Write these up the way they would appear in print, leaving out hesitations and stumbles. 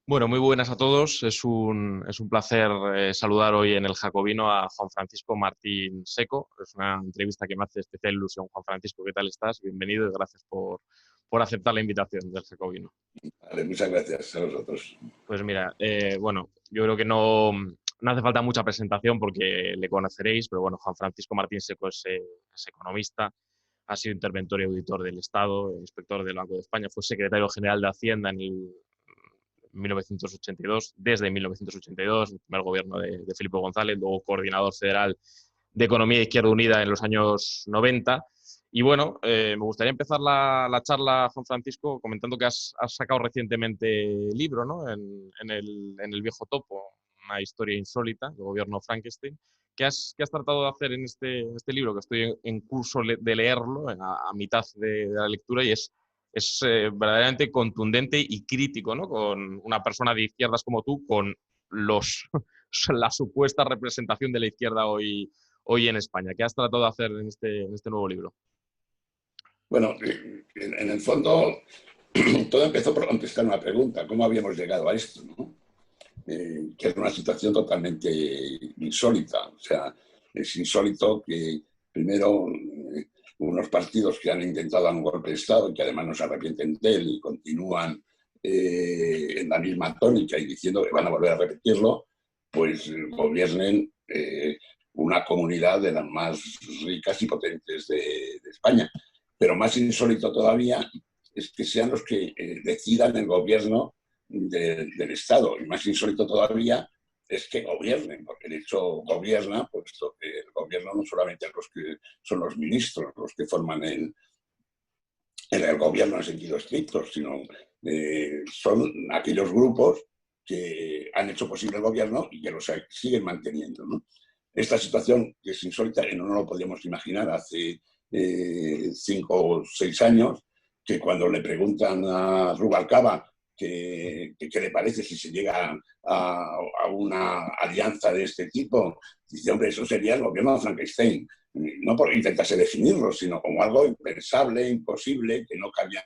Bueno, muy buenas a todos. Es un placer saludar hoy en el Jacobino a Juan Francisco Martín Seco. Es una entrevista que me hace especial ilusión. Juan Francisco, ¿qué tal estás? Bienvenido y gracias por aceptar la invitación del Jacobino. Vale, muchas gracias a vosotros. Pues mira, bueno, yo creo que no hace falta mucha presentación porque le conoceréis, pero bueno, Juan Francisco Martín Seco es economista, ha sido interventor y auditor del Estado, inspector del Banco de España, fue secretario general de Hacienda en el 1982, desde 1982, el primer gobierno de Felipe González, luego coordinador federal de Economía de Izquierda Unida en los años 90. Y bueno, me gustaría empezar la charla, Juan Francisco, comentando que has sacado recientemente libro, ¿no? En el Viejo Topo, una historia insólita del gobierno Frankenstein. ¿Qué has tratado de hacer en este libro? Que estoy en curso de leerlo, a mitad de la lectura, y es verdaderamente contundente y crítico, ¿no? Con una persona de izquierdas como tú, con los, la supuesta representación de la izquierda hoy en España. ¿Qué has tratado de hacer en este nuevo libro? Bueno, en el fondo, todo empezó por contestar una pregunta: ¿cómo habíamos llegado a esto, ¿no? Que era una situación totalmente insólita. O sea, es insólito que primero unos partidos que han intentado dar un golpe de Estado y que además no se arrepienten de él y continúan en la misma tónica y diciendo que van a volver a repetirlo, pues gobiernen una comunidad de las más ricas y potentes de España. Pero más insólito todavía es que sean los que decidan el gobierno del Estado. Y más insólito todavía es que gobiernen, porque de hecho gobierna, puesto que el gobierno no solamente los que son los ministros los que forman el gobierno en sentido estricto, sino son aquellos grupos que han hecho posible el gobierno y que lo siguen manteniendo, ¿no? Esta situación, que es insólita, que no nos lo podíamos imaginar hace 5 o 6 años, que cuando le preguntan a Rubalcaba qué le parece si se llega a una alianza de este tipo, dice: hombre, eso sería el gobierno de Frankenstein. No por intentarse definirlo, sino como algo impensable, imposible, que no cabía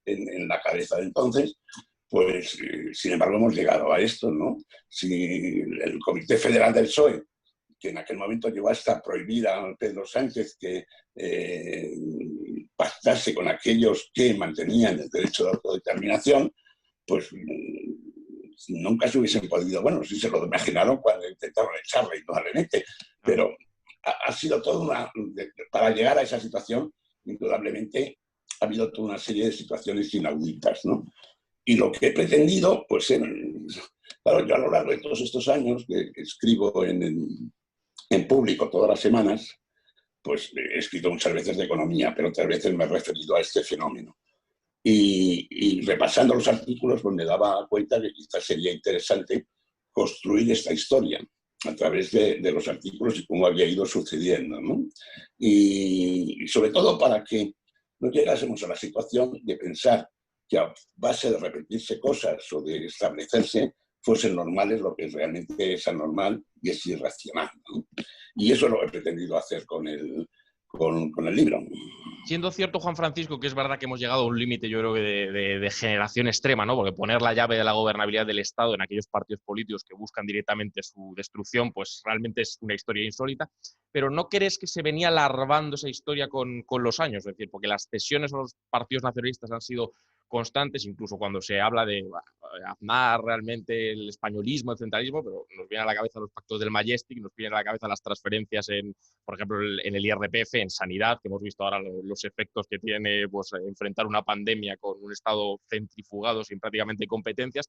en la cabeza de entonces. Pues, sin embargo, hemos llegado a esto, ¿no? Si el Comité Federal del PSOE, que en aquel momento llegó hasta prohibir a Pedro Sánchez que pactase con aquellos que mantenían el derecho de autodeterminación, pues nunca se hubiesen podido, bueno, sí se lo imaginaron cuando intentaron echarle indudablemente, Claro. pero ha sido toda para llegar a esa situación, indudablemente, ha habido toda una serie de situaciones inauditas, ¿no? Y lo que he pretendido, pues, claro, yo a lo largo de todos estos años que escribo en público todas las semanas, pues he escrito muchas veces de economía, pero otras veces me he referido a este fenómeno. Y repasando los artículos, pues me daba cuenta que quizás sería interesante construir esta historia a través de los artículos y cómo había ido sucediendo, ¿no? Y sobre todo para que no llegásemos a la situación de pensar que a base de repetirse cosas o de establecerse fuesen normales lo que realmente es anormal y es irracional, ¿no? Y eso es lo que he pretendido hacer con el libro. Siendo cierto, Juan Francisco, que es verdad que hemos llegado a un límite, yo creo que de generación extrema, ¿no? Porque poner la llave de la gobernabilidad del Estado en aquellos partidos políticos que buscan directamente su destrucción, pues realmente es una historia insólita. Pero ¿no crees que se venía larvando esa historia con los años? Es decir, porque las cesiones a los partidos nacionalistas han sido constantes, incluso cuando se habla de Aznar, realmente el españolismo, el centralismo, pero nos viene a la cabeza los pactos del Majestic, nos viene a la cabeza las transferencias por ejemplo, en el IRPF, en sanidad, que hemos visto ahora los efectos que tiene pues, enfrentar una pandemia con un Estado centrifugado sin prácticamente competencias.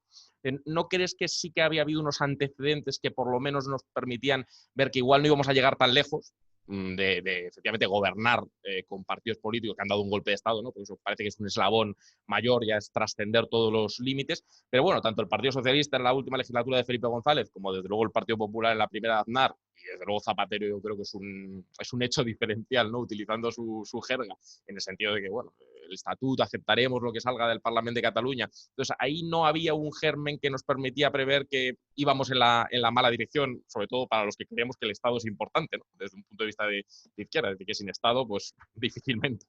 ¿No crees que sí que había habido unos antecedentes que por lo menos nos permitían ver que igual no íbamos a llegar tan lejos de efectivamente gobernar con partidos políticos que han dado un golpe de Estado, ¿no? Porque eso parece que es un eslabón mayor, ya es trascender todos los límites? Pero bueno, tanto el Partido Socialista en la última legislatura de Felipe González, como desde luego el Partido Popular en la primera de Aznar, y desde luego Zapatero yo creo que es un hecho diferencial, ¿no? Utilizando su jerga, en el sentido de que, bueno, el estatuto, aceptaremos lo que salga del Parlamento de Cataluña. Entonces, ahí no había un germen que nos permitía prever que íbamos en la mala dirección, sobre todo para los que creemos que el Estado es importante, ¿no? Desde un punto de vista de izquierda, de que sin Estado, pues difícilmente.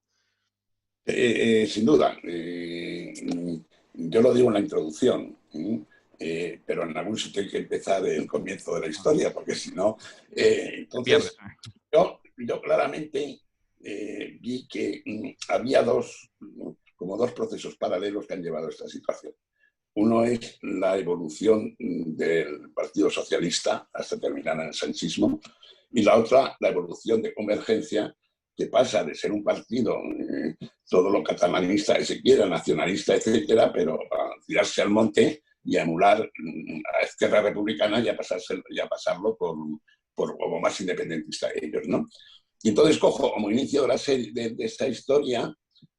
Sin duda. Yo lo digo en la introducción. pero en algún sitio hay que empezar el comienzo de la historia, porque si no... Pierdes. entonces, yo claramente vi que había como dos procesos paralelos que han llevado a esta situación. Uno es la evolución del Partido Socialista hasta terminar en el sanchismo, y la otra, la evolución de Convergencia, que pasa de ser un partido todo lo catalanista que se quiera, nacionalista, etcétera, pero a tirarse al monte y a anular a Esquerra Republicana y a pasarlo por como más independentista de ellos, ¿no? Y entonces cojo como inicio de esta historia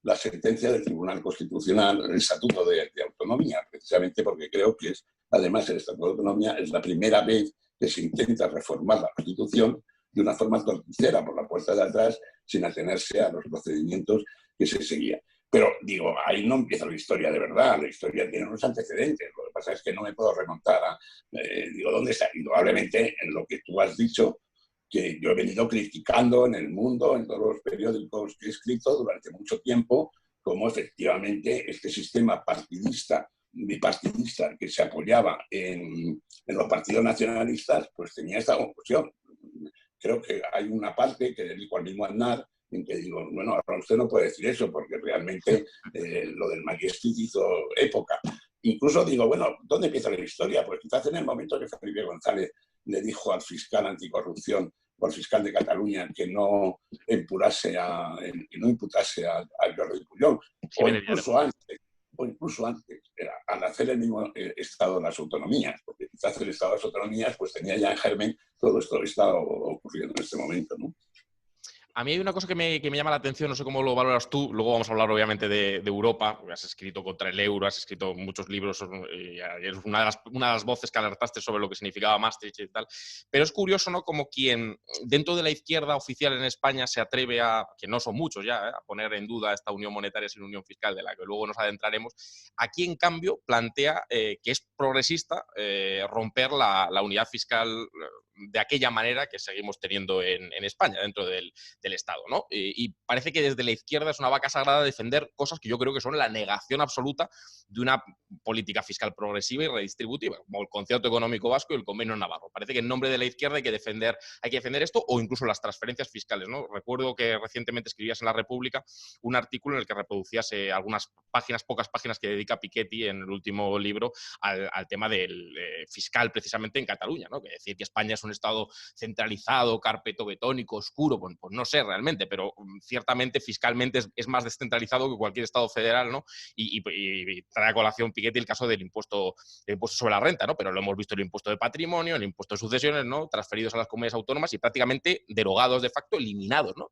la sentencia del Tribunal Constitucional, el Estatuto de Autonomía, precisamente porque creo que además el Estatuto de Autonomía es la primera vez que se intenta reformar la Constitución de una forma torticera, por la puerta de atrás, sin atenerse a los procedimientos que se seguían. Pero digo, ahí no empieza la historia de verdad, la historia tiene unos antecedentes, lo que pasa es que no me puedo remontar a, digo, ¿dónde está? Indudablemente en lo que tú has dicho, que yo he venido criticando en El Mundo, en todos los periódicos que he escrito durante mucho tiempo, cómo efectivamente este sistema bipartidista que se apoyaba en los partidos nacionalistas, pues tenía esta conclusión. Creo que hay una parte que dedico al mismo Aznar, en que digo, bueno, ahora usted no puede decir eso, porque realmente lo del Majestic hizo época. Incluso digo, bueno, ¿dónde empieza la historia? Pues quizás en el momento que Felipe González le dijo al fiscal anticorrupción, o al fiscal de Cataluña, que no imputase a Jordi Pujol, o incluso antes, al hacer el mismo Estado de las autonomías, porque quizás el Estado de las autonomías pues tenía ya en germen todo esto que está ocurriendo en este momento, ¿no? A mí hay una cosa que me llama la atención, no sé cómo lo valoras tú, luego vamos a hablar obviamente de Europa, porque has escrito contra el euro, has escrito muchos libros, y eres una de las voces que alertaste sobre lo que significaba Maastricht y tal, pero es curioso, ¿no?, como quien dentro de la izquierda oficial en España se atreve a, que no son muchos ya, a poner en duda esta unión monetaria sin unión fiscal, de la que luego nos adentraremos, aquí en cambio plantea que es progresista romper la unidad fiscal de aquella manera que seguimos teniendo en España, dentro del Estado, ¿no? Y parece que desde la izquierda es una vaca sagrada defender cosas que yo creo que son la negación absoluta de una política fiscal progresiva y redistributiva, como el concierto económico vasco y el convenio navarro. Parece que en nombre de la izquierda hay que defender esto, o incluso las transferencias fiscales, ¿no? Recuerdo que recientemente escribías en La República un artículo en el que reproducías algunas páginas, pocas páginas que dedica Piketty en el último libro al tema del fiscal precisamente en Cataluña, ¿no? Que decir que España es un estado centralizado, carpetobetónico, oscuro, pues no sé realmente, pero ciertamente fiscalmente es más descentralizado que cualquier estado federal, ¿no? Y trae a colación Piketty el caso del impuesto sobre la renta, ¿no? Pero lo hemos visto el impuesto de patrimonio, el impuesto de sucesiones, ¿no? Transferidos a las comunidades autónomas y prácticamente derogados de facto, eliminados, ¿no?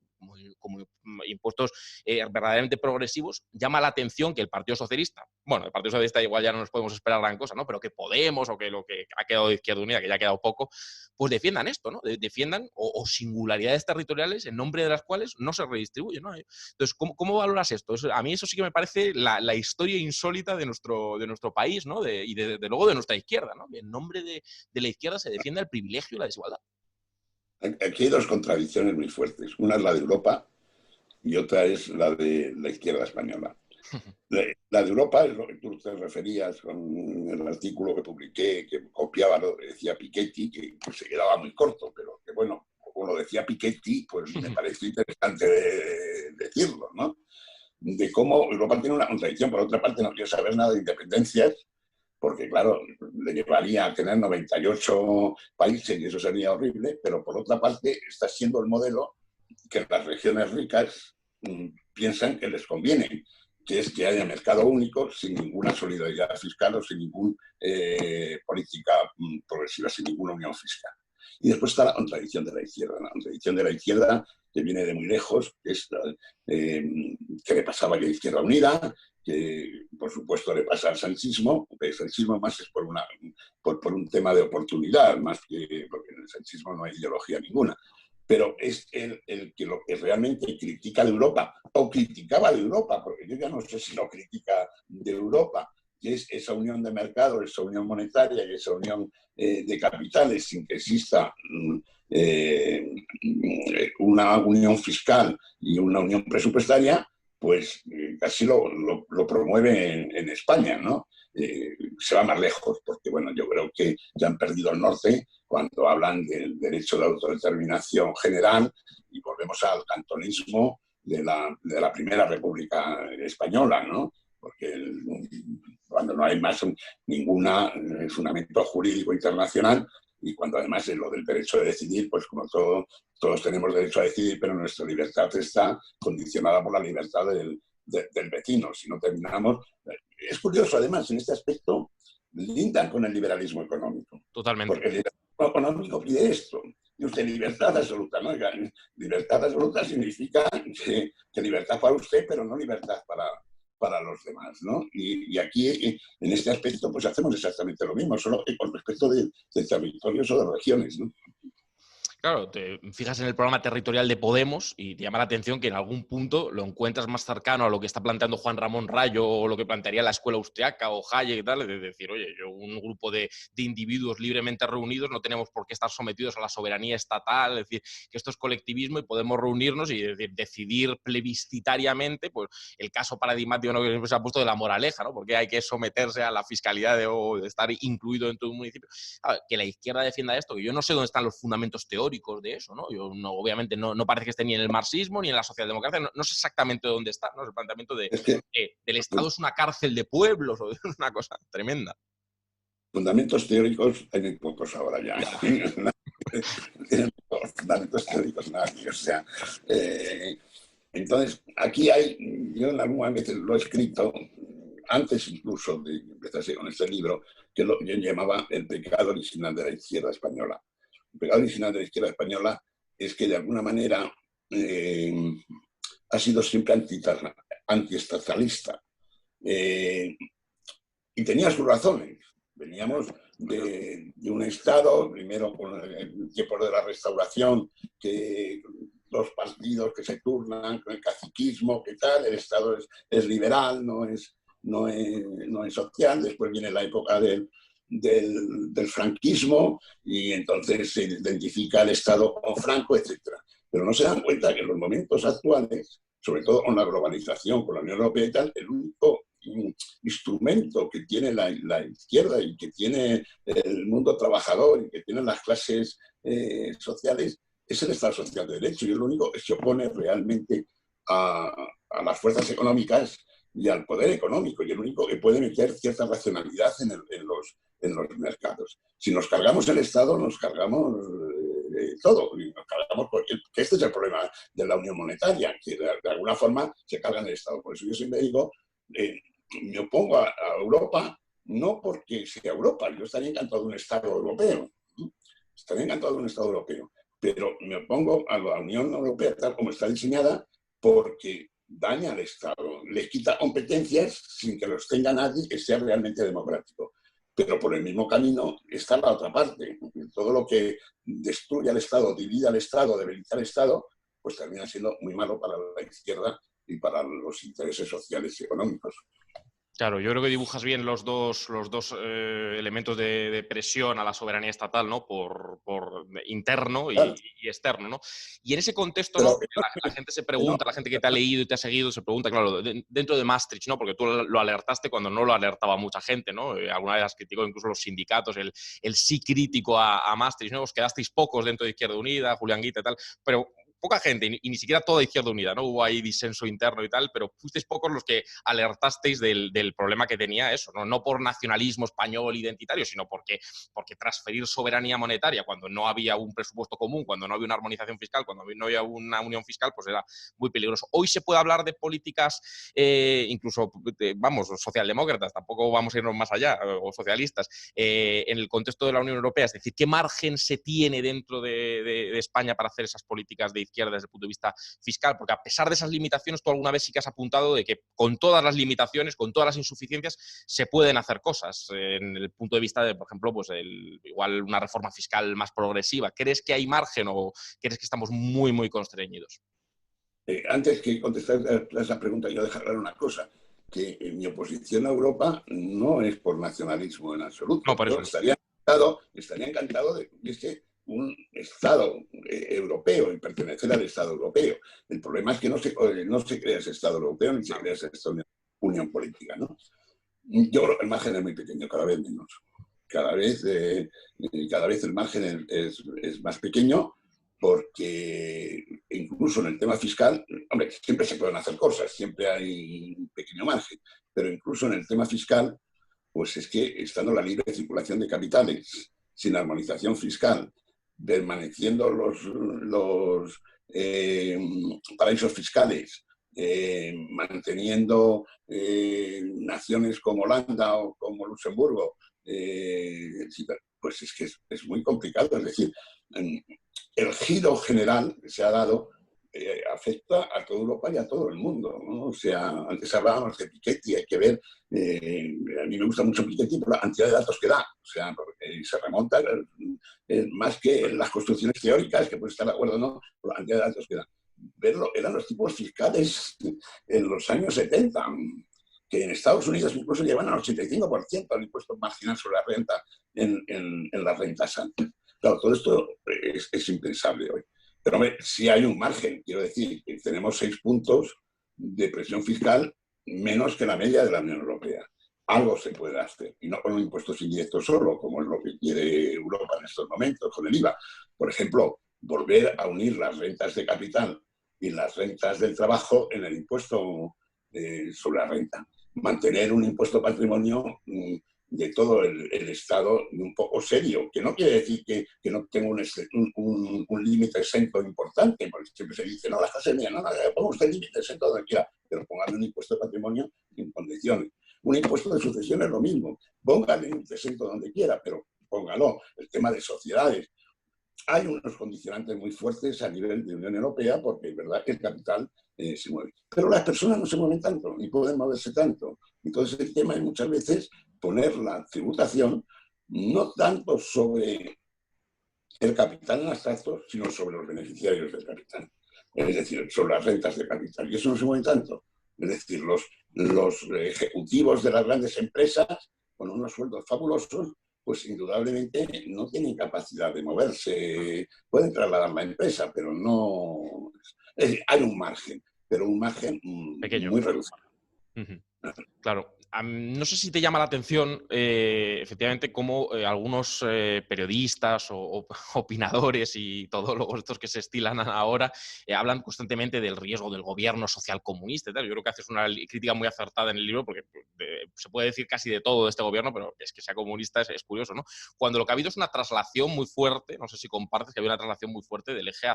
Como impuestos verdaderamente progresivos. Llama la atención que el Partido Socialista, bueno, el Partido Socialista igual ya no nos podemos esperar gran cosa, ¿no? Pero que Podemos o que lo que ha quedado de Izquierda Unida, que ya ha quedado poco, pues defiendan esto, ¿no? Defiendan o singularidades territoriales en nombre de las cuales no se redistribuye, ¿no? Entonces, ¿cómo valoras esto? A mí eso sí que me parece la historia insólita de nuestro país, ¿no? Y desde luego de nuestra izquierda, ¿no? En nombre de la izquierda se defiende el privilegio y la desigualdad. Aquí hay dos contradicciones muy fuertes. Una es la de Europa y otra es la de la izquierda española. La de Europa es lo que tú te referías con el artículo que publiqué, que copiaba lo que decía Piketty, que se quedaba muy corto, pero que bueno, como lo decía Piketty, pues me parece interesante decirlo, ¿no? De cómo Europa tiene una contradicción. Por otra parte, no quiero saber nada de independencias, porque claro, le llevaría a tener 98 países y eso sería horrible, pero por otra parte está siendo el modelo que las regiones ricas piensan que les conviene, que es que haya mercado único sin ninguna solidaridad fiscal o sin ninguna política progresiva, sin ninguna unión fiscal. Y después está la contradicción de la izquierda. La contradicción de la izquierda, que viene de muy lejos, que es que le pasaba a la Izquierda Unida, que por supuesto le pasa al sanchismo. El sanchismo más es por un tema de oportunidad, más que porque en el sanchismo no hay ideología ninguna. Pero es el que lo que realmente critica de Europa, o criticaba de Europa, porque yo ya no sé si lo critica de Europa, que es esa unión de mercado, esa unión monetaria y esa unión de capitales sin que exista una unión fiscal y una unión presupuestaria, pues casi lo promueve en España, ¿no? se va más lejos, porque bueno, yo creo que ya han perdido el norte cuando hablan del derecho de autodeterminación general y volvemos al cantonismo de la Primera República Española, ¿no? Porque cuando no hay más ningún fundamento jurídico internacional y cuando además es lo del derecho de decidir, pues como todos tenemos derecho a decidir, pero nuestra libertad está condicionada por la libertad del vecino. Si no terminamos... Es curioso, además, en este aspecto, lindan con el liberalismo económico. Totalmente. Porque el liberalismo económico pide esto. Y usted, libertad absoluta, ¿no? Libertad absoluta significa que libertad para usted, pero no libertad para los demás, ¿no? Y aquí, en este aspecto, pues hacemos exactamente lo mismo, solo que con respecto de territorios o de regiones, ¿no? Claro, te fijas en el programa territorial de Podemos y te llama la atención que en algún punto lo encuentras más cercano a lo que está planteando Juan Ramón Rayo o lo que plantearía la escuela austriaca o Hayek y tal, de decir, oye, yo, un grupo de individuos libremente reunidos no tenemos por qué estar sometidos a la soberanía estatal, es decir, que esto es colectivismo y podemos reunirnos y decidir plebiscitariamente, pues el caso paradigmático, ¿no?, que se ha puesto de la moraleja, ¿no? Porque hay que someterse a la fiscalidad o de estar incluido dentro de un municipio. A ver, que la izquierda defienda esto, que yo no sé dónde están los fundamentos teóricos de eso, ¿no? Yo no, obviamente no parece que esté ni en el marxismo ni en la socialdemocracia, no sé exactamente dónde está, ¿no? El planteamiento del Estado es una cárcel de pueblos, o es una cosa tremenda. Fundamentos teóricos hay muy pocos ahora ya. Fundamentos teóricos nadie, o sea... entonces, aquí hay, yo en algunas veces lo he escrito, antes incluso de empezar con este libro, que yo llamaba el pecado original de la izquierda española. El pecado original de la izquierda española es que de alguna manera ha sido siempre antiestatalista. Y tenía sus razones. Veníamos de un Estado, primero con el tiempo de la Restauración, que los partidos que se turnan con el caciquismo, que tal, el Estado es liberal, no es social. Después viene la época del franquismo y entonces se identifica el Estado con Franco, etc. Pero no se dan cuenta que en los momentos actuales, sobre todo con la globalización, con la Unión Europea y tal, el único instrumento que tiene la izquierda y que tiene el mundo trabajador y que tienen las clases sociales es el Estado Social de Derecho, y es lo único que se opone realmente a las fuerzas económicas y al poder económico, y el único que puede meter cierta racionalidad en los mercados. Si nos cargamos el Estado, nos cargamos todo, y nos cargamos porque este es el problema de la unión monetaria, que de alguna forma se cargan el Estado. Por eso yo siempre digo, me opongo a Europa, no porque sea Europa, yo estaría encantado de un Estado europeo, estaría encantado de un Estado europeo, pero me opongo a la Unión Europea tal como está diseñada porque daña al Estado, le quita competencias sin que los tenga nadie que sea realmente democrático. Pero por el mismo camino está la otra parte. Todo lo que destruye al Estado, divide al Estado, debilita al Estado, pues termina siendo muy malo para la izquierda y para los intereses sociales y económicos. Claro, yo creo que dibujas bien los dos elementos de presión a la soberanía estatal, ¿no? Por interno y externo, ¿no? Y en ese contexto, ¿no? La gente se pregunta, la gente que te ha leído y te ha seguido, se pregunta, claro, dentro de Maastricht, ¿no? Porque tú lo alertaste cuando no lo alertaba mucha gente, ¿no? Alguna vez has criticado incluso los sindicatos, el sí crítico a Maastricht, ¿no? Os quedasteis pocos dentro de Izquierda Unida, Julián Guita y tal, pero poca gente, y ni siquiera toda Izquierda Unida, ¿no? Hubo ahí disenso interno y tal, pero fuisteis pocos los que alertasteis del problema que tenía eso, ¿no? No por nacionalismo español identitario, sino porque transferir soberanía monetaria cuando no había un presupuesto común, cuando no había una armonización fiscal, cuando no había una unión fiscal, pues era muy peligroso. Hoy se puede hablar de políticas, incluso, vamos, socialdemócratas, tampoco vamos a irnos más allá, o socialistas, en el contexto de la Unión Europea, es decir, ¿qué margen se tiene dentro de España para hacer esas políticas de izquierda desde el punto de vista fiscal? Porque a pesar de esas limitaciones, tú alguna vez sí que has apuntado de que con todas las limitaciones, con todas las insuficiencias, se pueden hacer cosas en el punto de vista de, por ejemplo, pues igual una reforma fiscal más progresiva. ¿Crees que hay margen o crees que estamos muy, muy constreñidos? Antes que contestar a esa pregunta, yo dejar claro una cosa, que mi oposición a Europa no es por nacionalismo en absoluto. No, por eso. Estaría encantado de que un Estado europeo y pertenecer al Estado europeo. El problema es que no se crea ese Estado europeo ni se crea esa unión política, ¿no? Yo creo que el margen es muy pequeño, cada vez menos. Cada vez el margen es más pequeño, porque incluso en el tema fiscal, hombre, siempre se pueden hacer cosas, siempre hay un pequeño margen, pero incluso en el tema fiscal, pues es que estando la libre circulación de capitales, sin armonización fiscal, permaneciendo los paraísos fiscales, manteniendo naciones como Holanda o como Luxemburgo, pues es que es muy complicado. Es decir, el giro general que se ha dado afecta a toda Europa y a todo el mundo, ¿no? O sea, antes hablábamos de Piketty, hay que ver, a mí me gusta mucho Piketty por la cantidad de datos que da, o sea, porque se remonta más que las construcciones teóricas, que puede estar de acuerdo o no, por la cantidad de datos que da. Verlo, eran los tipos fiscales en los años 70, que en Estados Unidos incluso llevan al 85% el impuesto marginal sobre la renta en las rentas altas. Claro, todo esto es impensable hoy. Pero hombre, sí hay un margen, quiero decir, que tenemos 6 puntos de presión fiscal menos que la media de la Unión Europea. Algo se puede hacer, y no con impuestos indirectos solo, como es lo que quiere Europa en estos momentos con el IVA. Por ejemplo, volver a unir las rentas de capital y las rentas del trabajo en el impuesto sobre la renta. Mantener un impuesto patrimonio de todo el Estado un poco serio, que no quiere decir que no tenga un límite exento importante, porque siempre se dice, no, la clase media, no, ponga usted límite exento donde quiera, pero póngale un impuesto de patrimonio en condiciones. Un impuesto de sucesión es lo mismo, póngale un límite exento donde quiera, pero póngalo. El tema de sociedades. Hay unos condicionantes muy fuertes a nivel de Unión Europea, porque es verdad que el capital se mueve. Pero las personas no se mueven tanto, ni pueden moverse tanto. Entonces el tema es muchas veces poner la tributación no tanto sobre el capital en abstracto, sino sobre los beneficiarios del capital. Es decir, sobre las rentas de capital. Y eso no se mueve tanto. Es decir, los ejecutivos de las grandes empresas, con unos sueldos fabulosos, pues indudablemente no tienen capacidad de moverse. Pueden trasladar la empresa, pero no... Es decir, hay un margen, pero un margen pequeño, muy reducido. Claro. No sé si te llama la atención, efectivamente, cómo algunos periodistas o opinadores y todólogos estos que se estilan ahora hablan constantemente del riesgo del gobierno social comunista y tal. Yo creo que haces una crítica muy acertada en el libro, porque se puede decir casi de todo de este gobierno, pero es que sea comunista es curioso, ¿no? Cuando lo que ha habido es una traslación muy fuerte, no sé si compartes que había una traslación muy fuerte del eje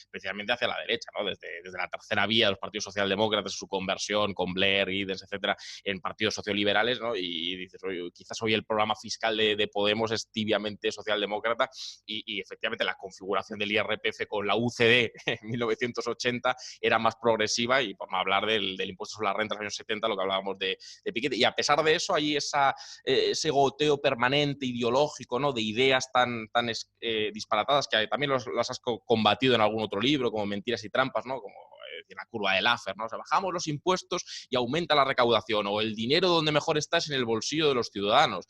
especialmente hacia la derecha, ¿no? Desde la tercera vía de los partidos socialdemócratas, su conversión con Blair, Giddens, etcétera, en partidos socioliberales, ¿no? Y dices, oye, quizás hoy el programa fiscal de Podemos es tibiamente socialdemócrata y efectivamente la configuración del IRPF con la UCD en 1980 era más progresiva, y por no hablar del impuesto sobre la renta en los años 70, lo que hablábamos de Piketty. Y a pesar de eso hay ese goteo permanente ideológico, ¿no? De ideas tan disparatadas que también las has combatido en algún otro libro, como Mentiras y Trampas, ¿no? Como la curva de Laffer, ¿no? O sea, bajamos los impuestos y aumenta la recaudación, o el dinero donde mejor está es en el bolsillo de los ciudadanos,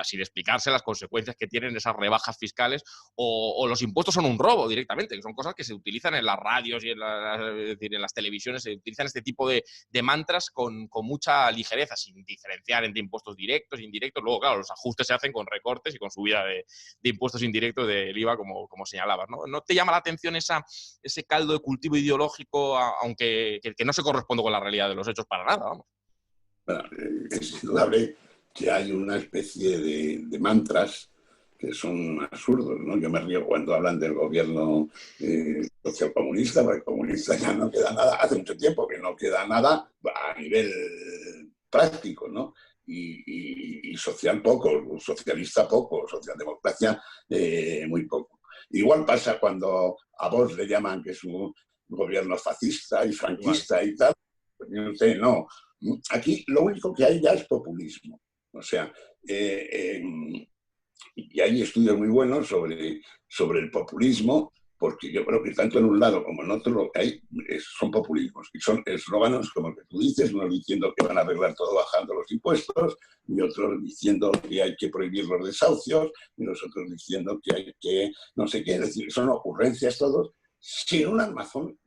sin explicarse las consecuencias que tienen esas rebajas fiscales, o los impuestos son un robo directamente, que son cosas que se utilizan en las radios y en las televisiones, se utilizan este tipo de mantras con mucha ligereza, sin diferenciar entre impuestos directos e indirectos. Luego, claro, los ajustes se hacen con recortes y con subida de impuestos indirectos del IVA, como señalabas, ¿no? ¿No te llama la atención ese caldo de cultivo ideológico, aunque que no se corresponde con la realidad de los hechos para nada, vamos? Bueno, es indudable que hay una especie de mantras que son absurdos, ¿no? Yo me río cuando hablan del gobierno socialcomunista, porque comunista ya no queda nada, hace mucho tiempo que no queda nada a nivel práctico, ¿no? Y social poco, socialista poco, socialdemocracia muy poco. Igual pasa cuando a vos le llaman que es un gobierno fascista y franquista y tal, pues no sé, no. Aquí lo único que hay ya es populismo. O sea, y hay estudios muy buenos sobre el populismo, porque yo creo que tanto en un lado como en otro lo que hay son populismos, y son eslóganos como el que tú dices, unos diciendo que van a arreglar todo bajando los impuestos, y otros diciendo que hay que prohibir los desahucios, y los otros diciendo que hay que no sé qué, es decir, son ocurrencias todos, sin un armazón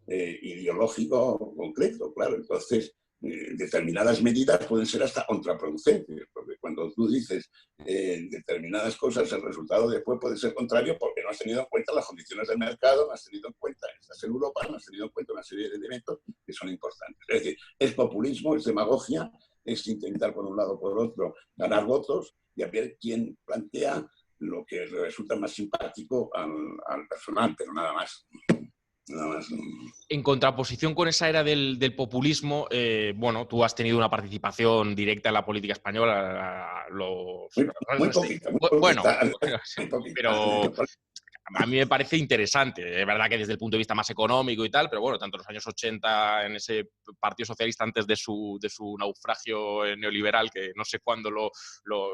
ideológico concreto, claro. Entonces, determinadas medidas pueden ser hasta contraproducentes, porque cuando tú dices determinadas cosas, el resultado después puede ser contrario porque no has tenido en cuenta las condiciones del mercado, no has tenido en cuenta, estás en Europa, no has tenido en cuenta una serie de elementos que son importantes. Es decir, es populismo, es demagogia, es intentar por un lado o por otro ganar votos y a ver quién plantea lo que resulta más simpático al personal, pero nada más. Nada más. En contraposición con esa era del populismo, bueno, tú has tenido una participación directa en la política española. Muy poquita, muy Bueno, poquita, muy pero poquita. a mí me parece interesante. Es verdad que desde el punto de vista más económico y tal, pero bueno, tanto en los años 80, en ese Partido Socialista antes de su naufragio neoliberal, que no sé cuándo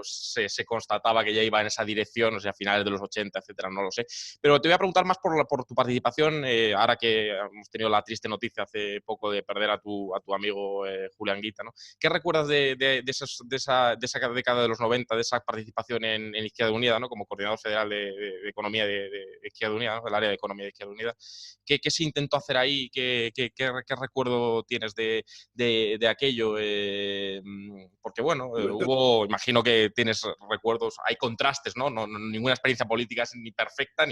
se constataba que ya iba en esa dirección, o sea, a finales de los 80, etcétera, no lo sé. Pero te voy a preguntar más por tu participación, ahora que hemos tenido la triste noticia hace poco de perder a tu amigo Julián Guita, ¿no? ¿Qué recuerdas de esa década de los 90, de esa participación en Izquierda Unida, ¿no? Como coordinador federal de Economía de Izquierda Unida, ¿no? Del área de Economía de Izquierda Unida? ¿Qué se intentó hacer ahí? ¿Qué recuerdo tienes de aquello? Porque bueno, imagino que tienes recuerdos, hay contrastes, ¿no? Ninguna experiencia política es ni perfecta,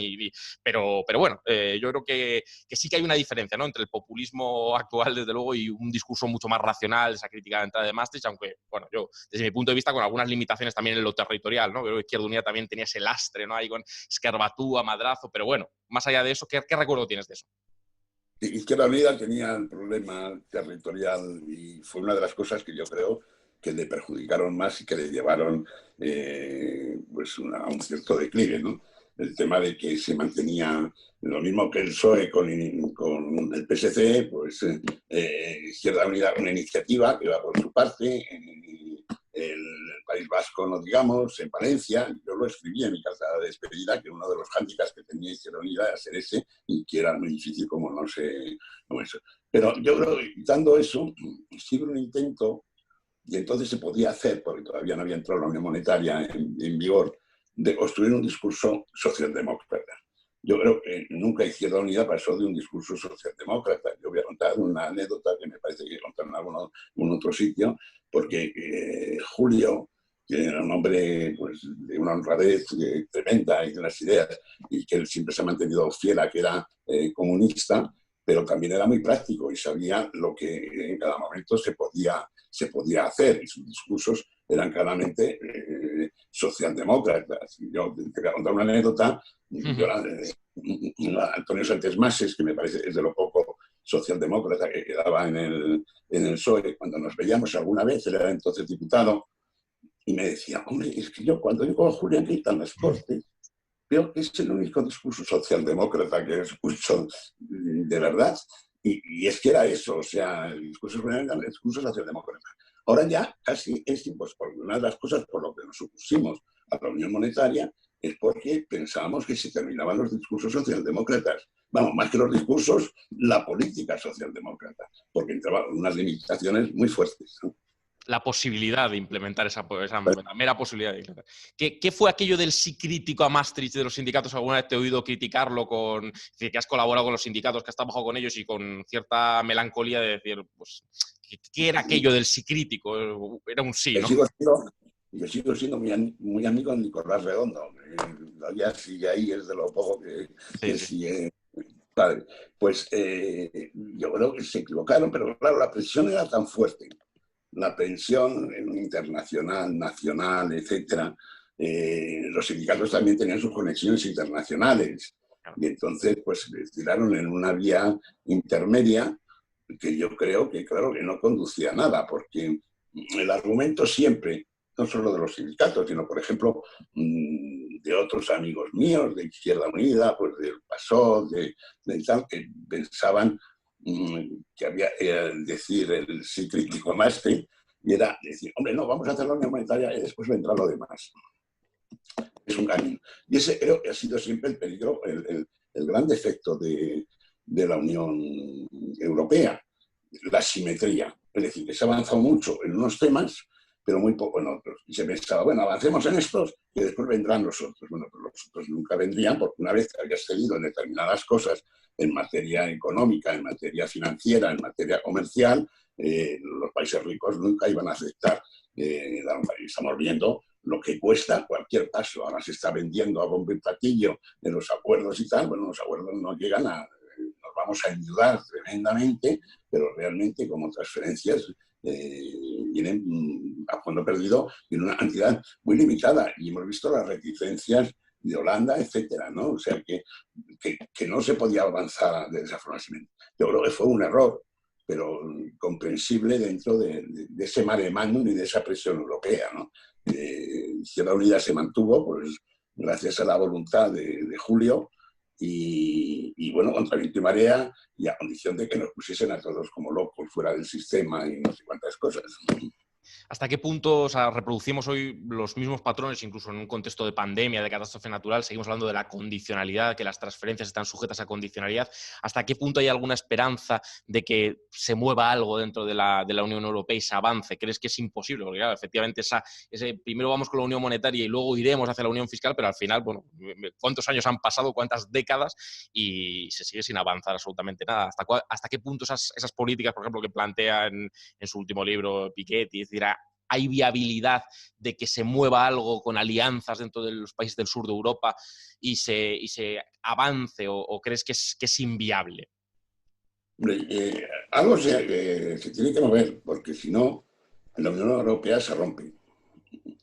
pero bueno, yo creo que sí que hay una diferencia, ¿no? Entre el populismo actual, desde luego, y un discurso mucho más racional, esa crítica de entrada de Maastricht, aunque, bueno, yo, desde mi punto de vista, con algunas limitaciones también en lo territorial, ¿no? Creo que Izquierda Unida también tenía ese lastre, ¿no? Ahí con Escarbatúa, Madrazo, pero bueno, más allá de eso, ¿qué recuerdo tienes de eso? Izquierda Unida tenía el problema territorial y fue una de las cosas que yo creo que le perjudicaron más y que le llevaron pues a un cierto declive, ¿no? El tema de que se mantenía lo mismo que el PSOE con el PSC, pues Izquierda Unida una iniciativa que va por su parte, el País Vasco, no digamos, en Valencia. Yo lo escribí en mi carta de despedida, que uno de los hándicaps que tenía Izquierda Unida era ser ese, y que era muy difícil como no sé, como eso. Pero yo creo que quitando eso, sí hubo un intento, y entonces se podía hacer, porque todavía no había entrado la Unión Monetaria en vigor, de construir un discurso socialdemócrata. Yo creo que nunca Izquierda Unida pasó de un discurso socialdemócrata. Yo voy a contar una anécdota que me parece que contar en algún otro sitio, porque Julio, que era un hombre pues, de una honradez tremenda y de unas ideas, y que él siempre se ha mantenido fiel a que era comunista, pero también era muy práctico y sabía lo que en cada momento se podía hacer, y sus discursos eran claramente socialdemócratas. Yo te voy a contar una anécdota. Antonio Sánchez Mases, que me parece es de lo poco socialdemócrata que quedaba en el PSOE, cuando nos veíamos alguna vez, él era entonces diputado, y me decía, hombre, es que yo cuando digo a Julián Guita en las Cortes, veo que es el único discurso socialdemócrata que escucho de verdad. Y es que era eso, o sea, el discurso socialdemócrata. Ahora ya casi es imposible. Una de las cosas por lo que nos opusimos a la Unión Monetaria es porque pensábamos que se terminaban los discursos socialdemócratas. Vamos, más que los discursos, la política socialdemócrata, porque entraban unas limitaciones muy fuertes, ¿no? La posibilidad de implementar esa mera posibilidad de implementar. ¿Qué fue aquello del sí crítico a Maastricht de los sindicatos? ¿Alguna vez te he oído criticarlo es decir, que has colaborado con los sindicatos, que has trabajado con ellos y con cierta melancolía de decir, pues, ¿qué era aquello del sí crítico? Era un sí, ¿no? Yo sigo siendo muy amigo de Nicolás Redondo. Todavía sigue ahí, es de lo poco que sigue. Padre. Pues yo creo que se equivocaron, pero claro, la presión era tan fuerte. La presión internacional, nacional, etcétera. Los sindicatos también tenían sus conexiones internacionales. Y entonces, pues, tiraron en una vía intermedia que yo creo que, claro, que no conducía a nada, porque el argumento siempre, no solo de los sindicatos, sino, por ejemplo, de otros amigos míos, de Izquierda Unida, pues del PASOK, de tal, que pensaban que había decir el sí crítico a Maastricht, y era decir, hombre, no, vamos a hacer la Unión Monetaria y después vendrá lo demás. Es un camino. Y ese creo que ha sido siempre el peligro, el gran defecto de la Unión Europea, la simetría. Es decir, que se ha avanzado mucho en unos temas, pero muy poco en otros. Y se pensaba, bueno, avancemos en estos y después vendrán los otros. Bueno, pues los otros nunca vendrían, porque una vez que habías cedido en determinadas cosas en materia económica, en materia financiera, en materia comercial, los países ricos nunca iban a aceptar. Estamos viendo lo que cuesta cualquier paso. Ahora se está vendiendo a bombo y platillo en los acuerdos y tal. Bueno, los acuerdos no llegan nos vamos a ayudar tremendamente, pero realmente como transferencias vienen a fondo perdido en una cantidad muy limitada. Y hemos visto las reticencias de Holanda, etcétera, ¿no? O sea, que no se podía avanzar de esa forma. Yo creo que fue un error, pero comprensible dentro de ese mare magnum y de esa presión europea, ¿no? Izquierda Unida se mantuvo, pues, gracias a la voluntad de Julio, y bueno, contra viento y marea, y a condición de que nos pusiesen a todos como locos fuera del sistema y no sé cuántas cosas. ¿Hasta qué punto, o sea, reproducimos hoy los mismos patrones, incluso en un contexto de pandemia, de catástrofe natural? Seguimos hablando de la condicionalidad, que las transferencias están sujetas a condicionalidad. ¿Hasta qué punto hay alguna esperanza de que se mueva algo dentro de la Unión Europea y se avance? ¿Crees que es imposible? Porque claro, efectivamente primero vamos con la unión monetaria y luego iremos hacia la unión fiscal, pero al final, bueno, ¿cuántos años han pasado? ¿Cuántas décadas? Y se sigue sin avanzar absolutamente nada. ¿Hasta qué punto esas políticas, por ejemplo, que plantea en su último libro Piketty, es decir, hay viabilidad de que se mueva algo con alianzas dentro de los países del sur de Europa y se avance, o crees que es inviable? Algo se tiene que mover, porque si no, la Unión Europea se rompe.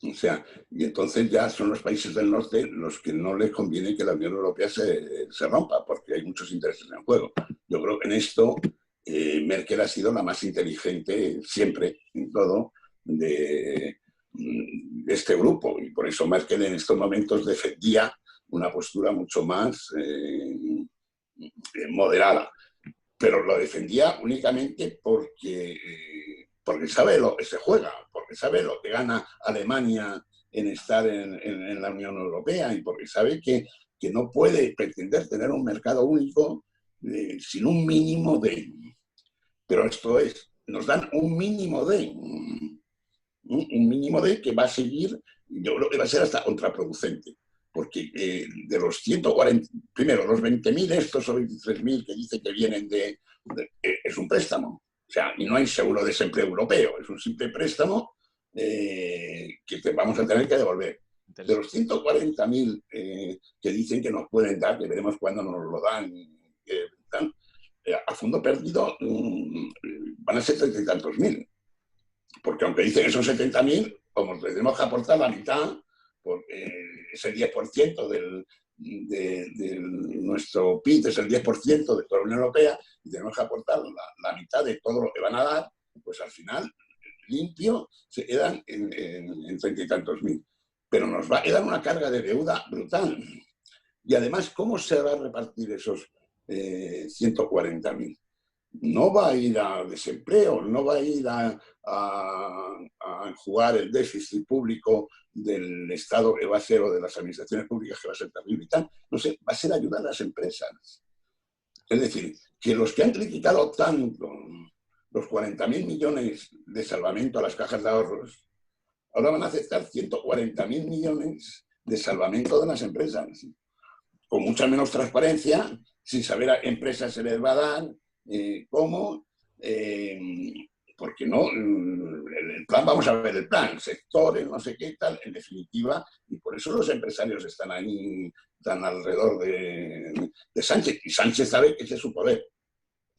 O sea, y entonces ya son los países del norte los que no les conviene que la Unión Europea se rompa, porque hay muchos intereses en juego. Yo creo que en esto Merkel ha sido la más inteligente siempre, en todo, de este grupo. Y por eso Merkel en estos momentos defendía una postura mucho más moderada. Pero lo defendía únicamente porque sabe lo que se juega, porque sabe lo que gana Alemania en estar en la Unión Europea y porque sabe que no puede pretender tener un mercado único sin un mínimo de... Pero esto es, nos dan un mínimo de que va a seguir, yo creo que va a ser hasta contraproducente. Porque de los 140, primero, los 20.000 estos o 23.000 que dicen que vienen es un préstamo. O sea, y no hay seguro de desempleo europeo, es un simple préstamo que te vamos a tener que devolver. De los 140.000 que dicen que nos pueden dar, que veremos cuándo nos lo dan, a fondo perdido van a ser 30 y tantos mil. Porque aunque dicen que son 70.000, como tenemos que aportar la mitad, porque ese 10% de nuestro PIB es el 10% de toda la Unión Europea y tenemos que aportar la mitad de todo lo que van a dar, pues al final, limpio, se quedan en 30 y tantos mil. Pero nos va a quedar una carga de deuda brutal. Y además, ¿cómo se va a repartir esos 140.000? No va a ir a desempleo, no va a ir a jugar el déficit público del Estado que va a ser, o de las administraciones públicas que va a ser terrible y tal. No sé, va a ser ayudar a las empresas. Es decir, que los que han criticado tanto los 40.000 millones de salvamento a las cajas de ahorros, ahora van a aceptar 140.000 millones de salvamento de las empresas, con mucha menos transparencia, sin saber a qué empresas se les va a dar, cómo, porque no, el plan, vamos a ver el plan, sectores, no sé qué tal, en definitiva, y por eso los empresarios están ahí, están alrededor de Sánchez, y Sánchez sabe que ese es su poder.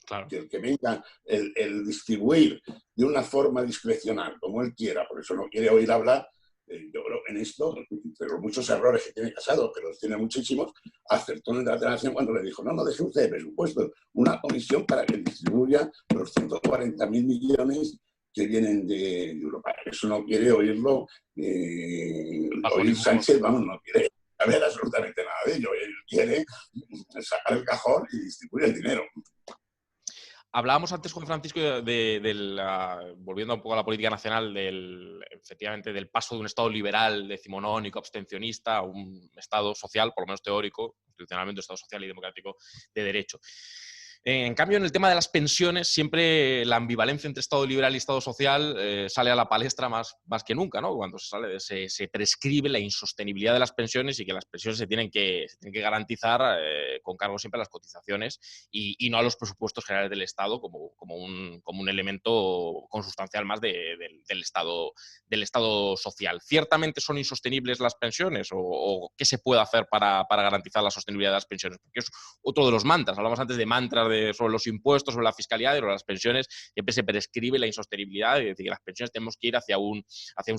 Claro. Que venga el distribuir de una forma discrecional, como él quiera, por eso no quiere oír hablar. Yo creo que en esto, de los muchos errores que tiene Casado, que los tiene muchísimos, acertó en la nación cuando le dijo, no deje usted de presupuesto, una comisión para que distribuya los 140.000 millones que vienen de Europa. Eso no quiere oírlo, oír Sánchez, vamos, no quiere saber absolutamente nada de ello. Él quiere sacar el cajón y distribuir el dinero. Hablábamos antes con Francisco volviendo un poco a la política nacional, efectivamente del paso de un Estado liberal, decimonónico, abstencionista, a un Estado social, por lo menos teórico, constitucionalmente un Estado social y democrático de derecho. En cambio, en el tema de las pensiones, siempre la ambivalencia entre Estado liberal y Estado social sale a la palestra más que nunca, ¿no? Cuando se prescribe la insostenibilidad de las pensiones y que las pensiones se tienen que garantizar con cargo siempre a las cotizaciones y no a los presupuestos generales del Estado como un elemento consustancial más del Estado social. ¿Ciertamente son insostenibles las pensiones o qué se puede hacer para garantizar la sostenibilidad de las pensiones? Porque es otro de los mantras. Hablamos antes de mantras sobre los impuestos, sobre la fiscalidad, y sobre las pensiones siempre se prescribe la insostenibilidad, es decir, que las pensiones tenemos que ir hacia un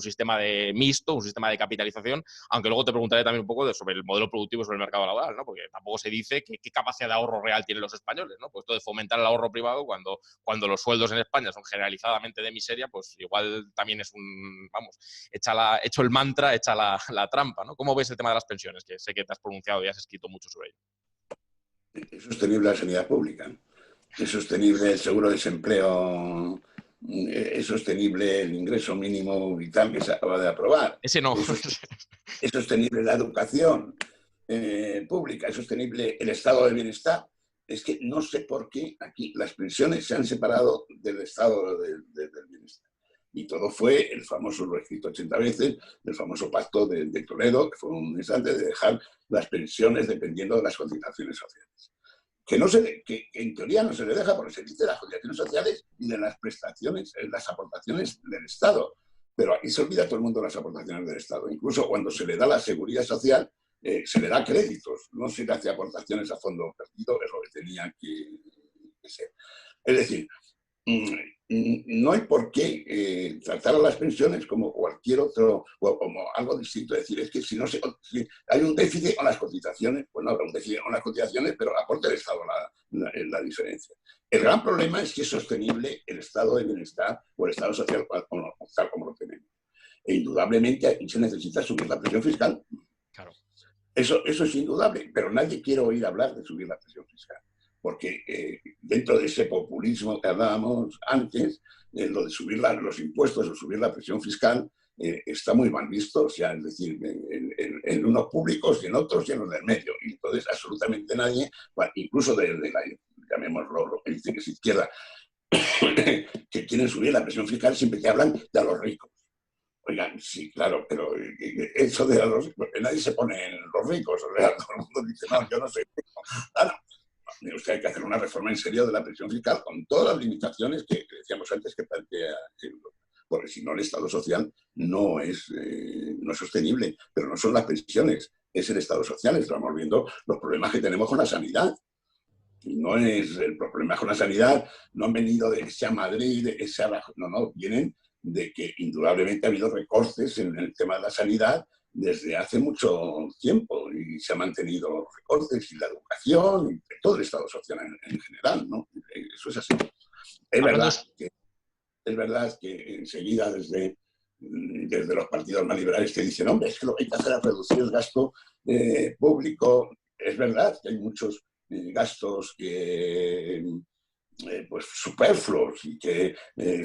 sistema mixto, un sistema de capitalización, aunque luego te preguntaré también un poco sobre el modelo productivo y sobre el mercado laboral, ¿no? Porque tampoco se dice qué capacidad de ahorro real tienen los españoles, ¿no? Pues esto de fomentar el ahorro privado cuando los sueldos en España son generalizadamente de miseria, pues igual también es hecho el mantra, hecha la trampa, ¿no? ¿Cómo ves el tema de las pensiones? Que sé que te has pronunciado y has escrito mucho sobre ello. Es sostenible la sanidad pública, es sostenible el seguro de desempleo, es sostenible el ingreso mínimo vital que se acaba de aprobar. Ese no. Es sostenible la educación pública, es sostenible el estado de bienestar. Es que no sé por qué aquí las pensiones se han separado del estado del bienestar. Y todo fue el famoso, lo he escrito 80 veces, el famoso pacto de Toledo, que fue un instante de dejar las pensiones dependiendo de las cotizaciones sociales. Que en teoría no se le deja porque se dice de las cotizaciones sociales y de las prestaciones, las aportaciones del Estado. Pero aquí se olvida todo el mundo de las aportaciones del Estado. Incluso cuando se le da la seguridad social, se le da créditos, no se le hace aportaciones a fondo perdido, es lo que tenía que ser. Es decir, no hay por qué tratar a las pensiones como cualquier otro, o como algo distinto. Es decir, es que si hay un déficit con las cotizaciones, pues no habrá un déficit con las cotizaciones, pero aporte el Estado la diferencia. El gran problema es que es sostenible el estado de bienestar o el estado social tal como lo tenemos. E indudablemente aquí se necesita subir la presión fiscal. Claro. Eso es indudable, pero nadie quiere oír hablar de subir la presión fiscal. Porque dentro de ese populismo que hablábamos antes, lo de subir los impuestos o subir la presión fiscal está muy mal visto, o sea, es decir, en unos públicos y en otros y en los del medio. Y entonces absolutamente nadie, incluso llamémoslo, lo que dicen que es izquierda, que quieren subir la presión fiscal, siempre que hablan de a los ricos. Oigan, sí, claro, pero eso de a los ricos, porque nadie se pone en los ricos, o sea, todo el mundo dice, no, yo no soy rico. Claro. Usted hay que hacer una reforma en serio de la presión fiscal con todas las limitaciones que decíamos antes que plantea Europa. Porque si no, el Estado social no es sostenible. Pero no son las pensiones, es el Estado social. Estamos viendo los problemas que tenemos con la sanidad. Y no es el problema con la sanidad, no han venido de que sea Madrid, de que sea no, vienen de que indudablemente ha habido recortes en el tema de la sanidad desde hace mucho tiempo y se han mantenido recortes y la educación y todo el Estado social en general, ¿no? Eso es así. Es verdad que enseguida desde los partidos más liberales te dicen, hombre, es que lo que hay que hacer es reducir el gasto público. Es verdad que hay muchos gastos que pues superfluos y que